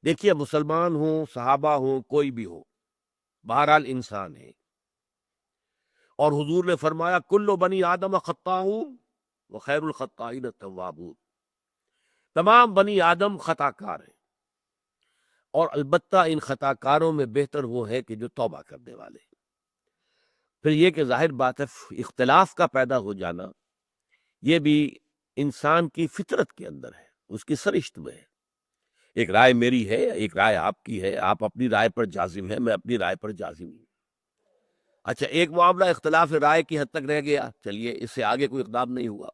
دیکھیے مسلمان ہوں، صحابہ ہوں، کوئی بھی ہو، بہرحال انسان ہے، اور حضور نے فرمایا کل بنی آدم خطاؤں وخیر الخطائین التوابون، تمام بنی آدم خطا کار ہیں، اور البتہ ان خطا کاروں میں بہتر وہ ہے کہ جو توبہ کرنے والے ہیں۔ پھر یہ کہ ظاہر بات ہے اختلاف کا پیدا ہو جانا یہ بھی انسان کی فطرت کے اندر ہے، اس کی سرشت میں ہے۔ ایک رائے میری ہے، ایک رائے آپ کی ہے، آپ اپنی رائے پر جازم ہے، میں اپنی رائے پر جازم ہوں۔ اچھا ایک معاملہ اختلاف رائے کی حد تک رہ گیا، چلیے اس سے آگے کوئی اقدام نہیں ہوا۔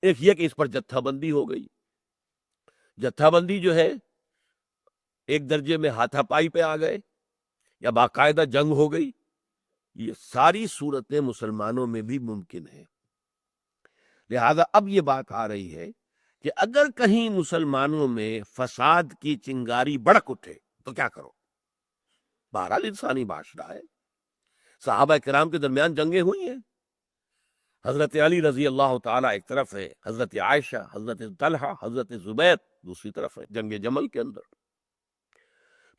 ایک یہ کہ اس پر جتھا بندی ہو گئی، جتھا بندی جو ہے ایک درجے میں ہاتھا پائی پہ آ گئے یا باقاعدہ جنگ ہو گئی، یہ ساری صورتیں مسلمانوں میں بھی ممکن ہیں۔ لہذا اب یہ بات آ رہی ہے کہ اگر کہیں مسلمانوں میں فساد کی چنگاری بڑک اٹھے تو کیا کرو؟ بہرحال انسانی معاشرہ ہے، صحابہ کرام کے درمیان جنگیں ہوئی ہیں، حضرت علی رضی اللہ تعالیٰ ایک طرف ہے، حضرت عائشہ، حضرت طلحہ، حضرت زبیر دوسری طرف ہے جنگ جمل کے اندر،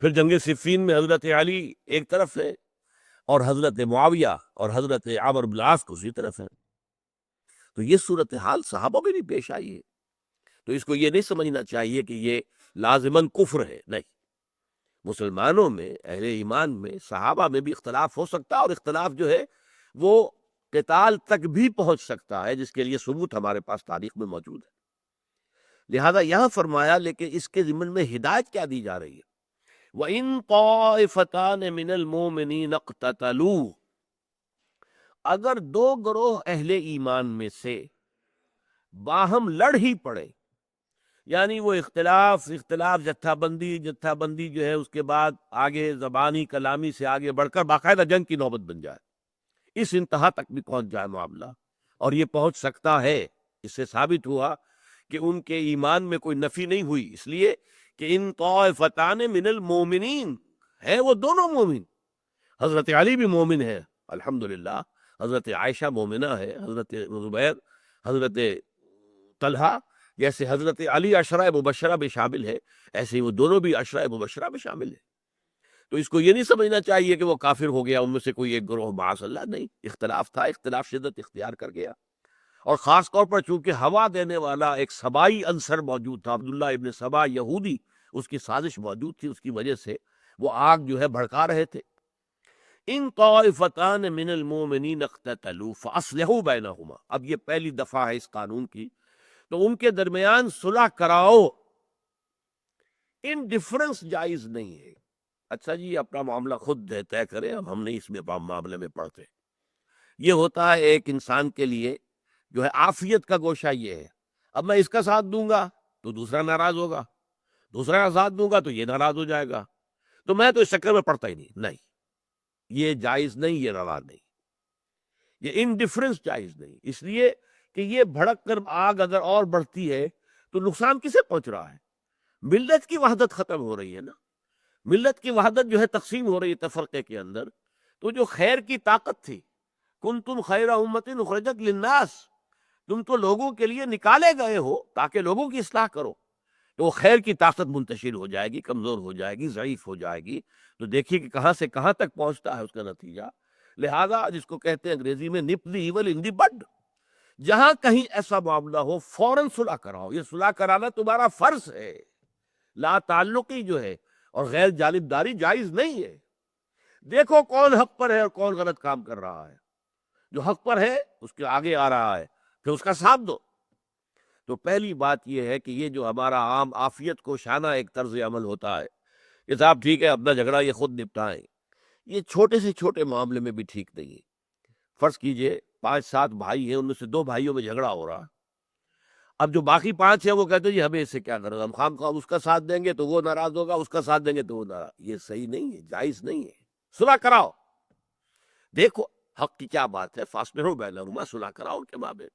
پھر جنگ صفین میں حضرت علی ایک طرف ہے اور حضرت معاویہ اور حضرت عمرو بن العاص دوسری طرف ہے۔ تو یہ صورتحال صحابہ میں بھی پیش آئی ہے، تو اس کو یہ نہیں سمجھنا چاہیے کہ یہ لازماً کفر ہے، نہیں، مسلمانوں میں اہل ایمان میں صحابہ میں بھی اختلاف ہو سکتا ہے، اور اختلاف جو ہے وہ قتال تک بھی پہنچ سکتا ہے، جس کے لیے ثبوت ہمارے پاس تاریخ میں موجود ہے۔ لہذا یہاں فرمایا لیکن اس کے ضمن میں ہدایت کیا دی جا رہی ہے؟ وَإِن طَائِفَتَانِ مِنَ الْمُؤْمِنِينَ اقْتَتَلُوا، اگر دو گروہ اہل ایمان میں سے باہم لڑ ہی پڑے، یعنی وہ اختلاف جتھا بندی جو ہے اس کے بعد آگے زبانی کلامی سے آگے بڑھ کر باقاعدہ جنگ کی نوبت بن جائے، اس انتہا تک بھی پہنچ جائے معاملہ، اور یہ پہنچ سکتا ہے، اس سے ثابت ہوا کہ ان کے ایمان میں کوئی نفی نہیں ہوئی، اس لیے کہ ان طائفتان من المومنین ہے، وہ دونوں مومن، حضرت علی بھی مومن ہے الحمدللہ، حضرت عائشہ مومنہ ہے، حضرت زبیر، حضرت طلحہ، جیسے حضرت علی عشرہ مبشرہ میں شامل ہے ایسے ہی وہ دونوں بھی عشرہ مبشرہ میں شامل ہے۔ تو اس کو یہ نہیں سمجھنا چاہیے کہ وہ کافر ہو گیا، ان میں سے کوئی ایک گروہ، معاذ اللہ، نہیں، اختلاف تھا، اختلاف شدت اختیار کر گیا، اور خاص طور پر چونکہ ہوا دینے والا ایک سبائی عنصر موجود تھا، عبداللہ ابن سبا یہودی، اس کی سازش موجود تھی، اس کی وجہ سے وہ آگ جو ہے بھڑکا رہے تھے۔ ان طائفتان من المؤمنین اقتتلوا فاصلحوا بینہما، اب یہ پہلی دفعہ ہے اس قانون کی، تو ان کے درمیان صلح کراؤ، ان ڈفرنس جائز نہیں ہے۔ اچھا جی اپنا معاملہ خود طے کرے، اب ہم نہیں اس میں معاملے میں پڑھتے۔ یہ ہوتا ہے ایک انسان کے لیے جو ہے عافیت کا گوشہ یہ ہے، اب میں اس کا ساتھ دوں گا تو دوسرا ناراض ہوگا، دوسرا کا ساتھ دوں گا تو یہ ناراض ہو جائے گا، تو میں تو اس چکر میں پڑھتا ہی نہیں، یہ جائز نہیں، یہ روا نہیں، یہ انڈیفرنس جائز نہیں، اس لیے کہ یہ بھڑک کر آگ اگر اور بڑھتی ہے تو نقصان کسے پہنچ رہا ہے؟ ملت کی وحدت ختم ہو رہی ہے نا، ملت کی وحدت جو ہے تقسیم ہو رہی ہے تفرقے کے اندر، تو جو خیر کی طاقت تھی، کنتم خیر امت اخرجت للناس، تم تو لوگوں کے لیے نکالے گئے ہو تاکہ لوگوں کی اصلاح کرو، تو وہ خیر کی طاقت منتشر ہو جائے گی، کمزور ہو جائے گی، ضعیف ہو جائے گی، تو دیکھیے کہ کہاں سے کہاں تک پہنچتا ہے اس کا نتیجہ۔ لہذا جس کو کہتے ہیں انگریزی میں نپ دی ایول ان دی بڈ، جہاں کہیں ایسا معاملہ ہو فوراً صلح کراؤ، یہ صلح کرانا تمہارا فرض ہے، لا تعلقی جو ہے اور غیر جانبداری جائز نہیں ہے۔ دیکھو کون حق پر ہے اور کون غلط کام کر رہا ہے، جو حق پر ہے اس کے آگے آ رہا ہے پھر اس کا ساتھ دو۔ تو پہلی بات یہ ہے کہ یہ جو ہمارا عام عافیت کو شانہ ایک طرز عمل ہوتا ہے کہ صاحب ٹھیک ہے اپنا جھگڑا یہ خود نپٹائیں، یہ چھوٹے سے چھوٹے معاملے میں بھی ٹھیک نہیں ہے۔ فرض کیجئے 5-7 بھائی ہیں، ان میں سے 2 بھائیوں میں جھگڑا ہو رہا، اب جو باقی 5 ہیں وہ کہتے ہیں جی ہمیں اس سے کیا کرنا، ہم خام خواہ اس کا ساتھ دیں گے تو وہ ناراض ہوگا، اس کا ساتھ دیں گے تو وہ ناراض، یہ صحیح نہیں ہے، جائز نہیں ہے۔ صلح کراؤ، دیکھو حق کی کیا بات ہے، فاصلحوا بینہما، صلح کراؤ ان کے مابین۔